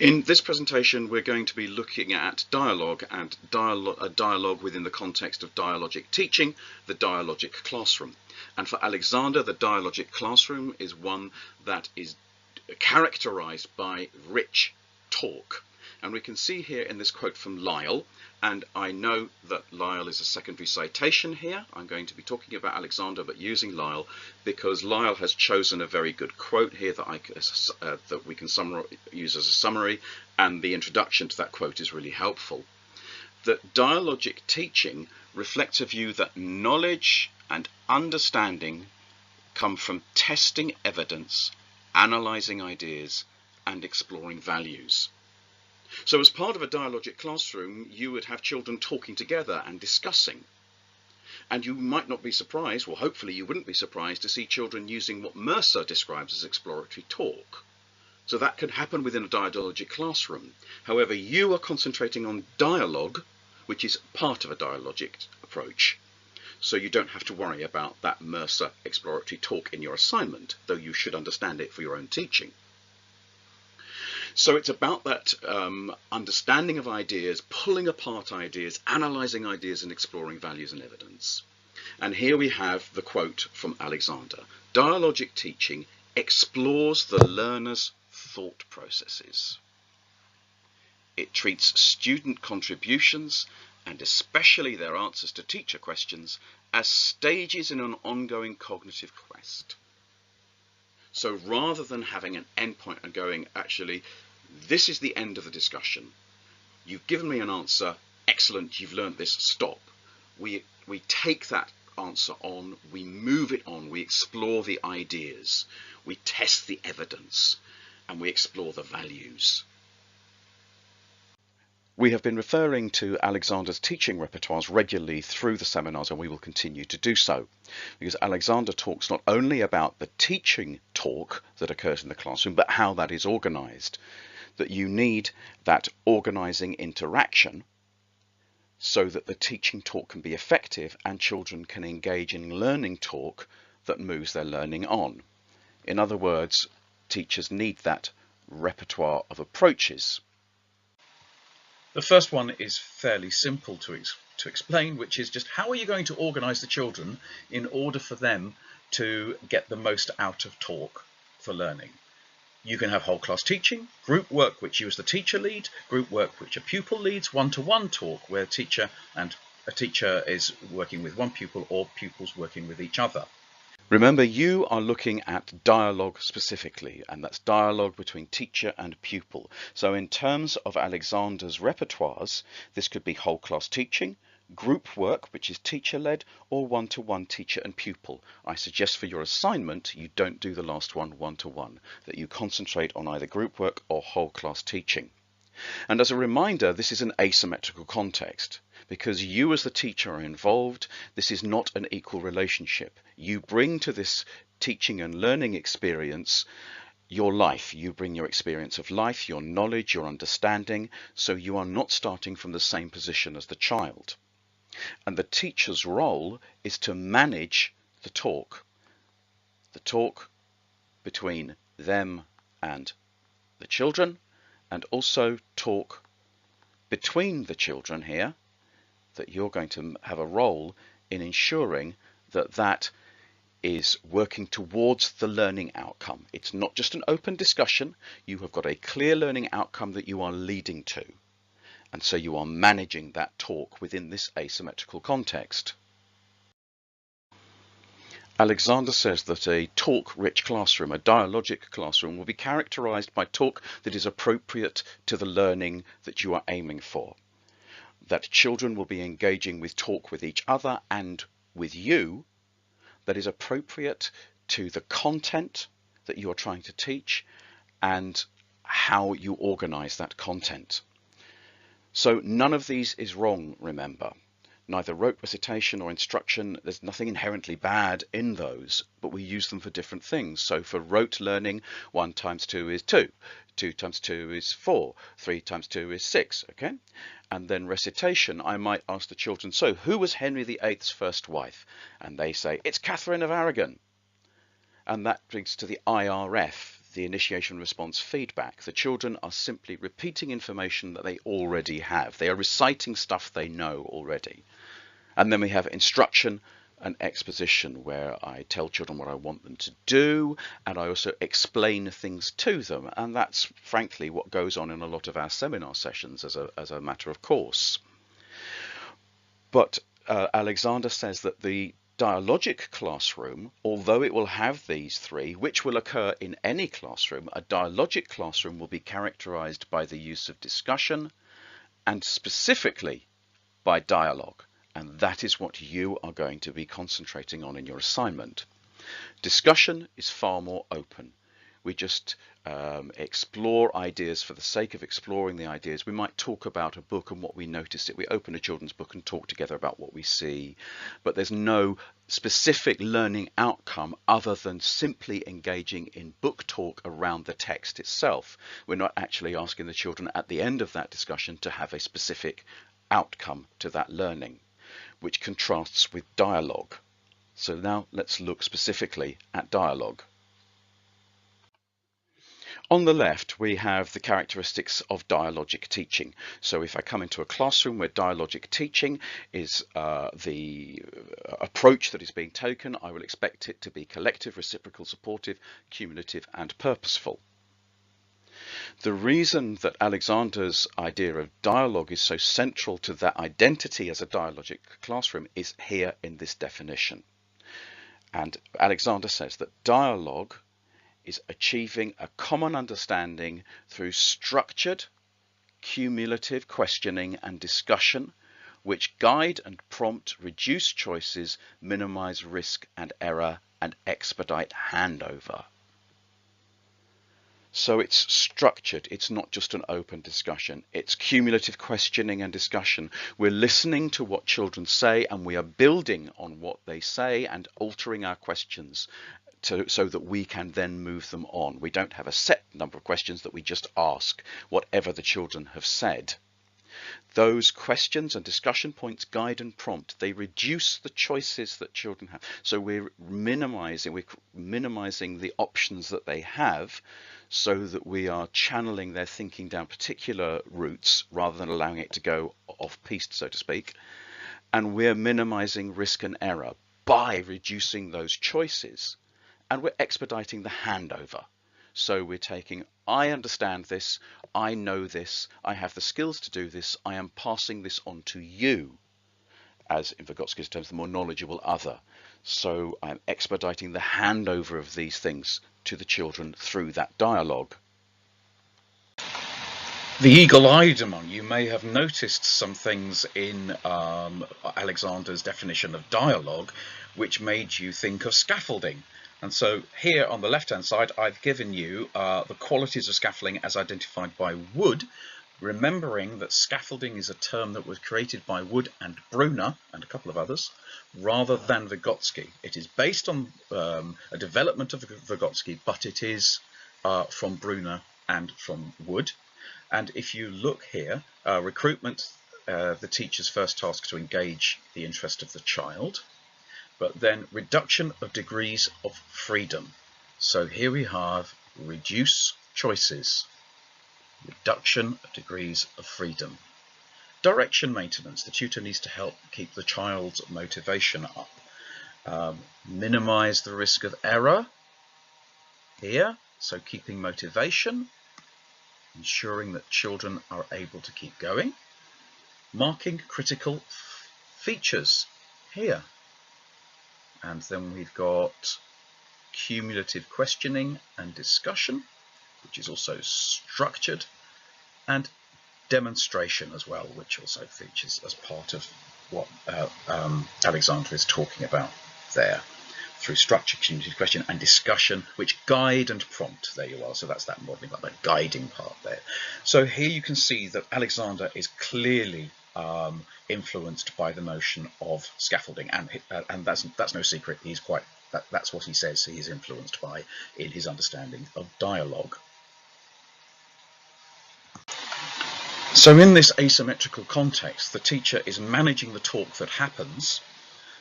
In this presentation, we're going to be looking at dialogue and dialogue within the context of dialogic teaching, the dialogic classroom. And for Alexander, the dialogic classroom is one that is characterized by rich talk. And we can see here in this quote from Lyell, and I know that Lyell is a secondary citation here. I'm going to be talking about Alexander, but using Lyell because Lyell has chosen a very good quote here that we can use as a summary, and the introduction to that quote is really helpful. That dialogic teaching reflects a view that knowledge and understanding come from testing evidence, analysing ideas, and exploring values. So as part of a dialogic classroom, you would have children talking together and discussing. And you might not be surprised, well hopefully you wouldn't be surprised to see children using what Mercer describes as exploratory talk. So that could happen within a dialogic classroom. However, you are concentrating on dialogue, which is part of a dialogic approach. So you don't have to worry about that Mercer exploratory talk in your assignment, though you should understand it for your own teaching. So it's about that understanding of ideas, pulling apart ideas, analysing ideas and exploring values and evidence. And here we have the quote from Alexander. Dialogic teaching explores the learner's thought processes. It treats student contributions, and especially their answers to teacher questions, as stages in an ongoing cognitive quest. So rather than having an endpoint and going, actually, this is the end of the discussion. You've given me an answer. Excellent. You've learned this. Stop. We take that answer on. We move it on. We explore the ideas. We test the evidence, and we explore the values. We have been referring to Alexander's teaching repertoires regularly through the seminars, and we will continue to do so, because Alexander talks not only about the teaching talk that occurs in the classroom, but how that is organised, that you need that organising interaction so that the teaching talk can be effective and children can engage in learning talk that moves their learning on. In other words, teachers need that repertoire of approaches. The first one is fairly simple to explain, which is just how are you going to organise the children in order for them to get the most out of talk for learning. You can have whole class teaching, group work which you as the teacher lead, group work which a pupil leads, one-to-one talk where a teacher is working with one pupil or pupils working with each other. Remember, you are looking at dialogue specifically, and that's dialogue between teacher and pupil. So in terms of Alexander's repertoires, this could be whole class teaching, group work, which is teacher-led, or one-to-one teacher and pupil. I suggest for your assignment, you don't do the last one, one-to-one, that you concentrate on either group work or whole class teaching. And as a reminder, this is an asymmetrical context. Because you as the teacher are involved, this is not an equal relationship. You bring to this teaching and learning experience your life. You bring your experience of life, your knowledge, your understanding, so you are not starting from the same position as the child. And the teacher's role is to manage the talk between them and the children, and also talk between the children here, that you're going to have a role in ensuring that that is working towards the learning outcome. It's not just an open discussion. You have got a clear learning outcome that you are leading to. And so you are managing that talk within this asymmetrical context. Alexander says that a talk-rich classroom, a dialogic classroom, will be characterized by talk that is appropriate to the learning that you are aiming for. That children will be engaging with talk with each other and with you that is appropriate to the content that you are trying to teach and how you organize that content. So none of these is wrong, remember. Neither rote recitation or instruction, there's nothing inherently bad in those, but we use them for different things. So for rote learning, 1 times 2 is 2, 2 times 2 is 4, 3 times 2 is 6, okay? And then recitation, I might ask the children, so who was Henry VIII's first wife? And they say, it's Catherine of Aragon. And that brings to the IRF, the initiation response feedback. The children are simply repeating information that they already have. They are reciting stuff they know already. And then we have instruction and exposition, where I tell children what I want them to do, and I also explain things to them. And that's frankly what goes on in a lot of our seminar sessions as a matter of course. But Alexander says that the dialogic classroom, although it will have these three, which will occur in any classroom, a dialogic classroom will be characterized by the use of discussion and specifically by dialogue. And that is what you are going to be concentrating on in your assignment. Discussion is far more open. We just explore ideas for the sake of exploring the ideas. We might talk about a book and what we noticed. We open a children's book and talk together about what we see, but there's no specific learning outcome other than simply engaging in book talk around the text itself. We're not actually asking the children at the end of that discussion to have a specific outcome to that learning, which contrasts with dialogue. So now let's look specifically at dialogue. On the left, we have the characteristics of dialogic teaching. So if I come into a classroom where dialogic teaching is the approach that is being taken, I will expect it to be collective, reciprocal, supportive, cumulative, and purposeful. The reason that Alexander's idea of dialogue is so central to that identity as a dialogic classroom is here in this definition. And Alexander says that dialogue is achieving a common understanding through structured, cumulative questioning and discussion, which guide and prompt, reduce choices, minimize risk and error, and expedite handover. So it's structured, it's not just an open discussion, it's cumulative questioning and discussion. We're listening to what children say and we are building on what they say and altering our questions so that we can then move them on. We don't have a set number of questions that we just ask, whatever the children have said. Those questions and discussion points guide and prompt. They reduce the choices that children have. So we're minimizing the options that they have, so that we are channeling their thinking down particular routes rather than allowing it to go off-piste, so to speak. And we're minimizing risk and error by reducing those choices. And we're expediting the handover. So we're taking, I understand this, I know this, I have the skills to do this, I am passing this on to you, as in Vygotsky's terms, the more knowledgeable other. So I'm expediting the handover of these things to the children through that dialogue. The eagle-eyed among you may have noticed some things in Alexander's definition of dialogue which made you think of scaffolding. And so here on the left-hand side, I've given you the qualities of scaffolding as identified by Wood, remembering that scaffolding is a term that was created by Wood and Brunner and a couple of others, rather than Vygotsky. It is based on a development of Vygotsky, but it is from Brunner and from Wood. And if you look here, recruitment, the teacher's first task to engage the interest of the child. But then reduction of degrees of freedom. So here we have reduce choices, reduction of degrees of freedom. Direction maintenance, the tutor needs to help keep the child's motivation up. Minimize the risk of error here, so keeping motivation, ensuring that children are able to keep going. Marking critical features here. And then we've got cumulative questioning and discussion, which is also structured, and demonstration as well, which also features as part of what Alexander is talking about there, through structure, cumulative question, and discussion, which guide and prompt. There you are. So that's that modelling, like that guiding part there. So here you can see that Alexander is clearly influenced by the notion of scaffolding, and that's no secret. He's quite that's what he says he is influenced by in his understanding of dialogue. So in this asymmetrical context, the teacher is managing the talk that happens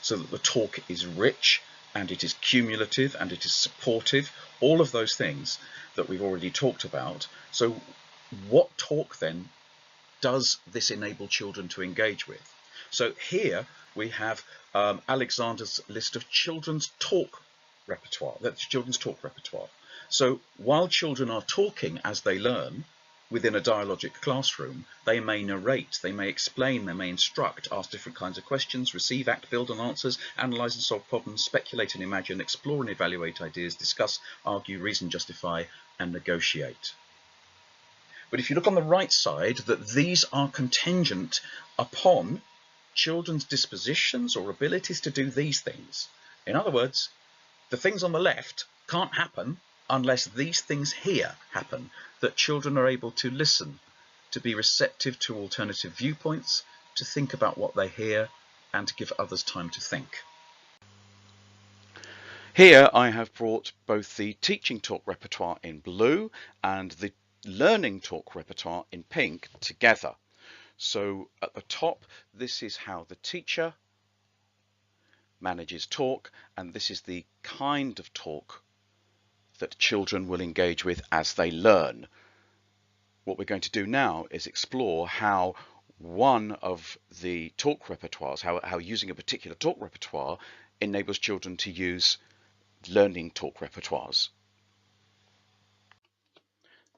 so that the talk is rich and it is cumulative and it is supportive, all of those things. that we've already talked about. So what talk then does this enable children to engage with? So here we have Alexander's list of children's talk repertoire. That's children's talk repertoire. So while children are talking as they learn within a dialogic classroom, they may narrate, they may explain, they may instruct, ask different kinds of questions, receive, act, build on answers, analyze and solve problems, speculate and imagine, explore and evaluate ideas, discuss, argue, reason, justify, and negotiate. But if you look on the right side, that these are contingent upon children's dispositions or abilities to do these things. In other words, the things on the left can't happen unless these things here happen, that children are able to listen, to be receptive to alternative viewpoints, to think about what they hear, and to give others time to think. Here I have brought both the teaching talk repertoire in blue and the learning talk repertoire in pink together. So at the top, this is how the teacher manages talk, and this is the kind of talk that children will engage with as they learn. What we're going to do now is explore how one of the talk repertoires, how using a particular talk repertoire enables children to use learning talk repertoires.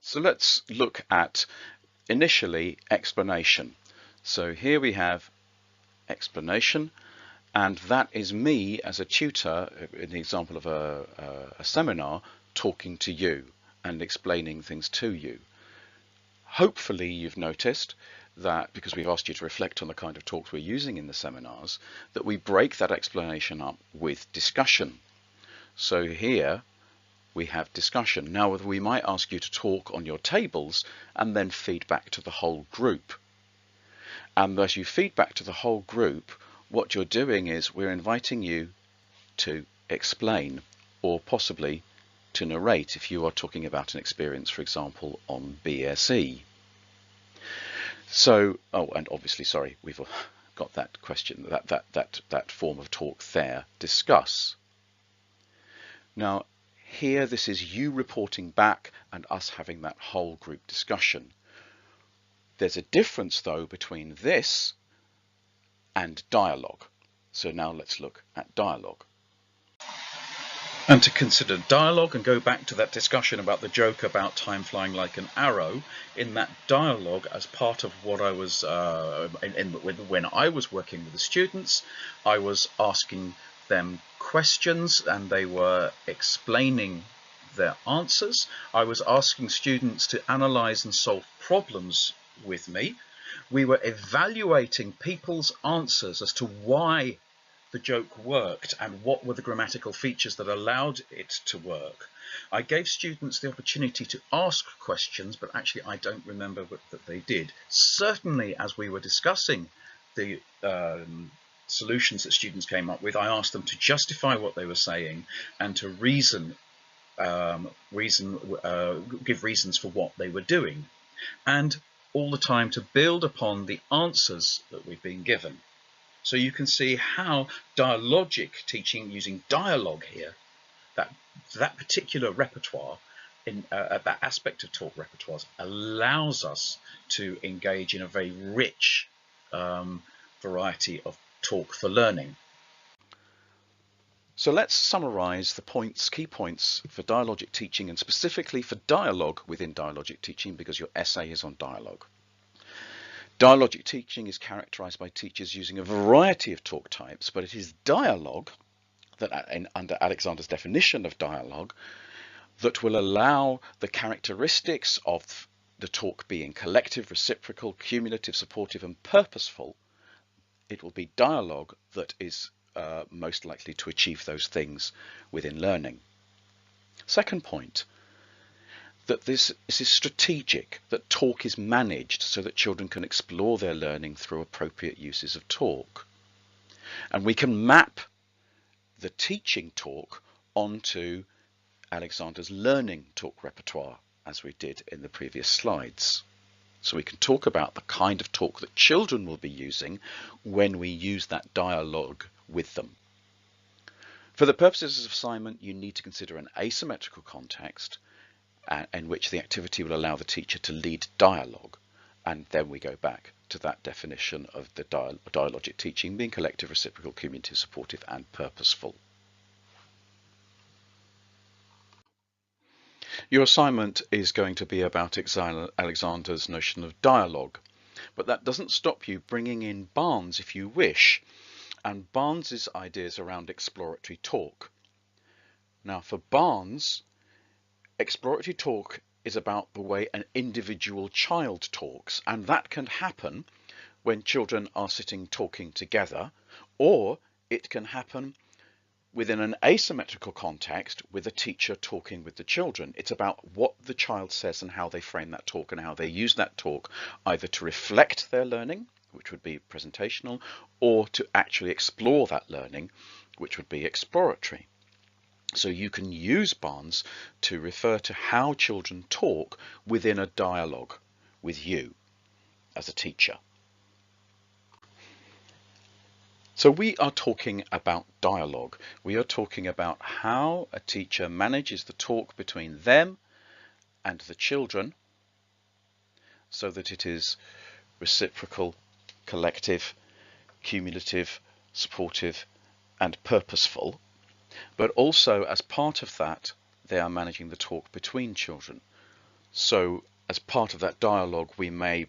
So let's look at initially explanation. So here we have explanation, and that is me as a tutor, in the example of a seminar, talking to you and explaining things to you. Hopefully you've noticed that, because we've asked you to reflect on the kind of talks we're using in the seminars, that we break that explanation up with discussion. So here we have discussion. Now we might ask you to talk on your tables and then feed back to the whole group. And as you feed back to the whole group, what you're doing is we're inviting you to explain, or possibly to narrate if you are talking about an experience, for example, on BSE. So, and obviously, sorry, we've got that question, that form of talk there, discuss. Now, here this is you reporting back and us having that whole group discussion. There's a difference though between this and dialogue. So now let's look at dialogue. And to consider dialogue and go back to that discussion about the joke about time flying like an arrow, in that dialogue, as part of what I was, when I was working with the students, I was asking them questions and they were explaining their answers. I was asking students to analyze and solve problems with me. We were evaluating people's answers as to why the joke worked and what were the grammatical features that allowed it to work. I gave students the opportunity to ask questions, but actually I don't remember that they did. Certainly as we were discussing the solutions that students came up with, I asked them to justify what they were saying and to give reasons for what they were doing, and all the time to build upon the answers that we've been given. So you can see how dialogic teaching, using dialogue here, that particular repertoire, that aspect of talk repertoires, allows us to engage in a very rich variety of talk for learning. So let's summarize the key points for dialogic teaching, and specifically for dialogue within dialogic teaching, because your essay is on dialogue. Dialogic teaching is characterized by teachers using a variety of talk types, but it is dialogue that, under Alexander's definition of dialogue, that will allow the characteristics of the talk being collective, reciprocal, cumulative, supportive, and purposeful. It will be dialogue that is most likely to achieve those things within learning. Second point, that this is strategic, that talk is managed so that children can explore their learning through appropriate uses of talk. And we can map the teaching talk onto Alexander's learning talk repertoire, as we did in the previous slides. So we can talk about the kind of talk that children will be using when we use that dialogue with them. For the purposes of assignment, you need to consider an asymmetrical context, in which the activity will allow the teacher to lead dialogue. And then we go back to that definition of the dialogic teaching being collective, reciprocal, cumulative, supportive, and purposeful. Your assignment is going to be about Alexander's notion of dialogue, but that doesn't stop you bringing in Barnes if you wish, and Barnes's ideas around exploratory talk. Now for Barnes, exploratory talk is about the way an individual child talks, and that can happen when children are sitting talking together, or it can happen within an asymmetrical context with a teacher talking with the children. It's about what the child says and how they frame that talk and how they use that talk either to reflect their learning, which would be presentational, or to actually explore that learning, which would be exploratory. So you can use Barnes to refer to how children talk within a dialogue with you as a teacher. So we are talking about dialogue. We are talking about how a teacher manages the talk between them and the children so that it is reciprocal, collective, cumulative, supportive, and purposeful. But also as part of that, they are managing the talk between children. So as part of that dialogue, we may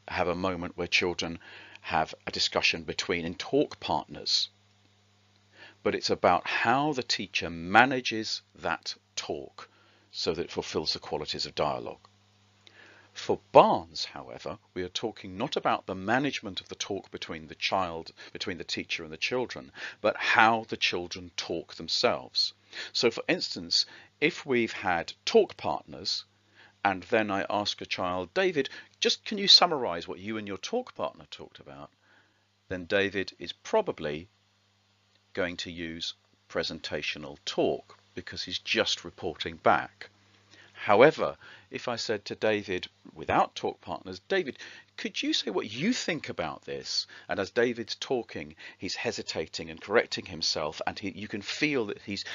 have a moment where children have a discussion between talk partners, but it's about how the teacher manages that talk so that it fulfills the qualities of dialogue. For Barnes, however, we are talking not about the management of the talk between the teacher and the children, but how the children talk themselves. So for instance, if we've had talk partners, and then I ask a child, David, just can you summarize what you and your talk partner talked about? Then David is probably going to use presentational talk because he's just reporting back. However, if I said to David, without talk partners, David, could you say what you think about this? And as David's talking, he's hesitating and correcting himself, and you can feel that he's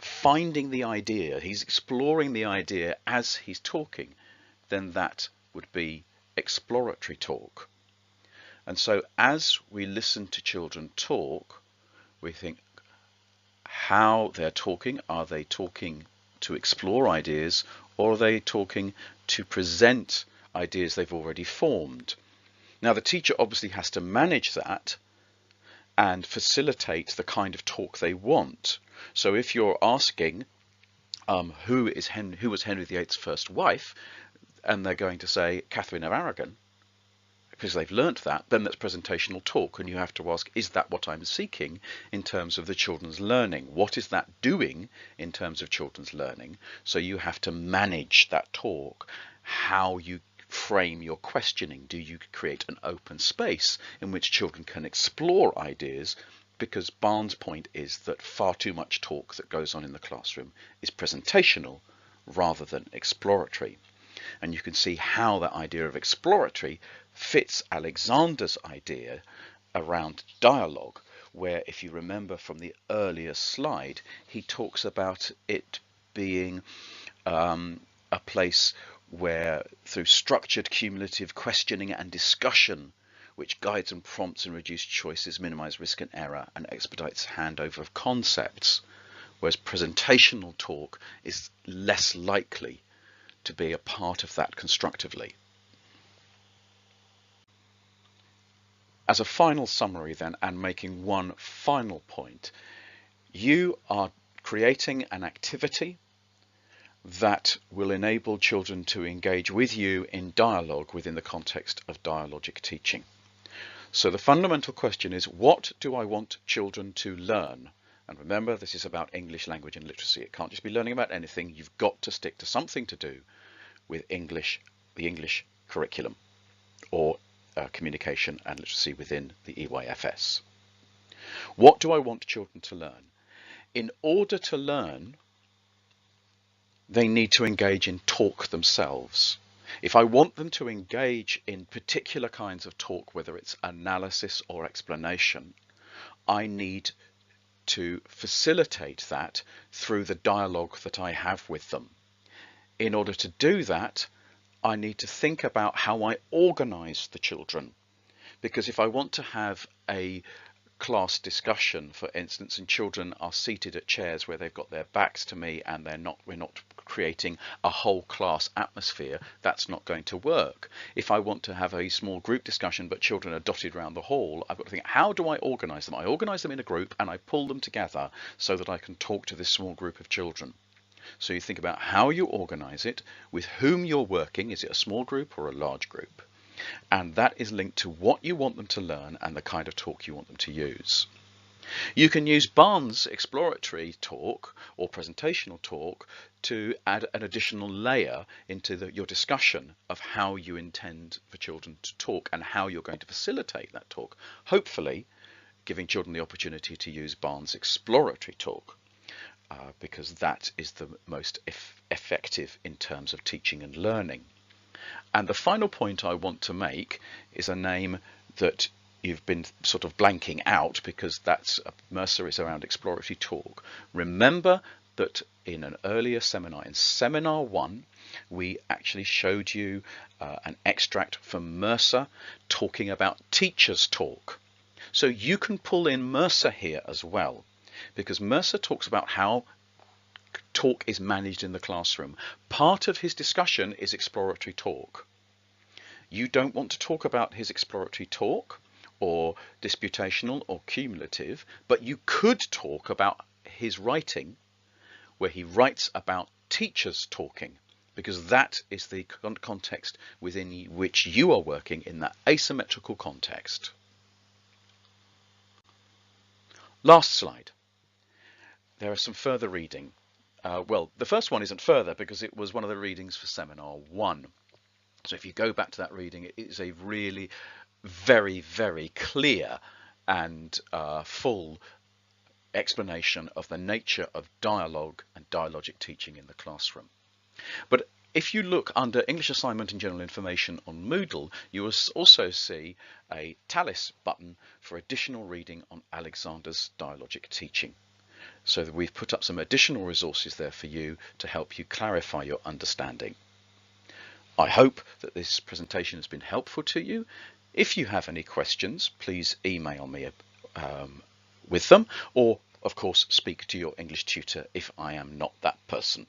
finding the idea, he's exploring the idea as he's talking, then that would be exploratory talk. And so as we listen to children talk, we think how they're talking. Are they talking to explore ideas, or are they talking to present ideas they've already formed? Now the teacher obviously has to manage that and facilitate the kind of talk they want. So if you're asking who was Henry VIII's first wife, and they're going to say Catherine of Aragon, because they've learnt that, then that's presentational talk, and you have to ask, is that what I'm seeking in terms of the children's learning? What is that doing in terms of children's learning? So you have to manage that talk, how you frame your questioning. Do you create an open space in which children can explore ideas? Because Barnes' point is that far too much talk that goes on in the classroom is presentational rather than exploratory. And you can see how that idea of exploratory fits Alexander's idea around dialogue, where, if you remember from the earlier slide, he talks about it being a place where, through structured cumulative questioning and discussion, which guides and prompts and reduces choices, minimize risk and error, and expedites handover of concepts, whereas presentational talk is less likely to be a part of that constructively. As a final summary then, and making one final point, you are creating an activity that will enable children to engage with you in dialogue within the context of dialogic teaching. So the fundamental question is, what do I want children to learn? And remember, this is about English language and literacy. It can't just be learning about anything. You've got to stick to something to do with English, the English curriculum, or communication and literacy within the EYFS. What do I want children to learn? In order to learn, they need to engage in talk themselves. If I want them to engage in particular kinds of talk, whether it's analysis or explanation, I need to facilitate that through the dialogue that I have with them. In order to do that, I need to think about how I organize the children. Because if I want to have a class discussion, for instance, and children are seated at chairs where they've got their backs to me and we're not creating a whole class atmosphere, that's not going to work. If I want to have a small group discussion but children are dotted around the hall, I've got to think, how do I organize them? I organize them in a group and I pull them together so that I can talk to this small group of children. So you think about how you organize it, with whom you're working. Is it a small group or a large group? And that is linked to what you want them to learn and the kind of talk you want them to use. You can use Barnes' exploratory talk or presentational talk to add an additional layer into your discussion of how you intend for children to talk and how you're going to facilitate that talk, hopefully giving children the opportunity to use Barnes' exploratory talk. Because that is the most effective in terms of teaching and learning. And the final point I want to make is a name that you've been sort of blanking out, because that's Mercer is around exploratory talk. Remember that in an earlier seminar, in seminar 1, we actually showed you an extract from Mercer talking about teachers' talk. So you can pull in Mercer here as well, because Mercer talks about how talk is managed in the classroom. Part of his discussion is exploratory talk. You don't want to talk about his exploratory talk or disputational or cumulative, but you could talk about his writing, where he writes about teachers talking, because that is the context within which you are working, in that asymmetrical context. Last slide. There is some further reading. Well, the first one isn't further because it was one of the readings for seminar 1. So if you go back to that reading, it is a really very, very clear and full explanation of the nature of dialogue and dialogic teaching in the classroom. But if you look under English Assignment and General Information on Moodle, you will also see a Tallis button for additional reading on Alexander's dialogic teaching. So that we've put up some additional resources there for you to help you clarify your understanding. I hope that this presentation has been helpful to you. If you have any questions, please email me with them, or of course speak to your English tutor if I am not that person.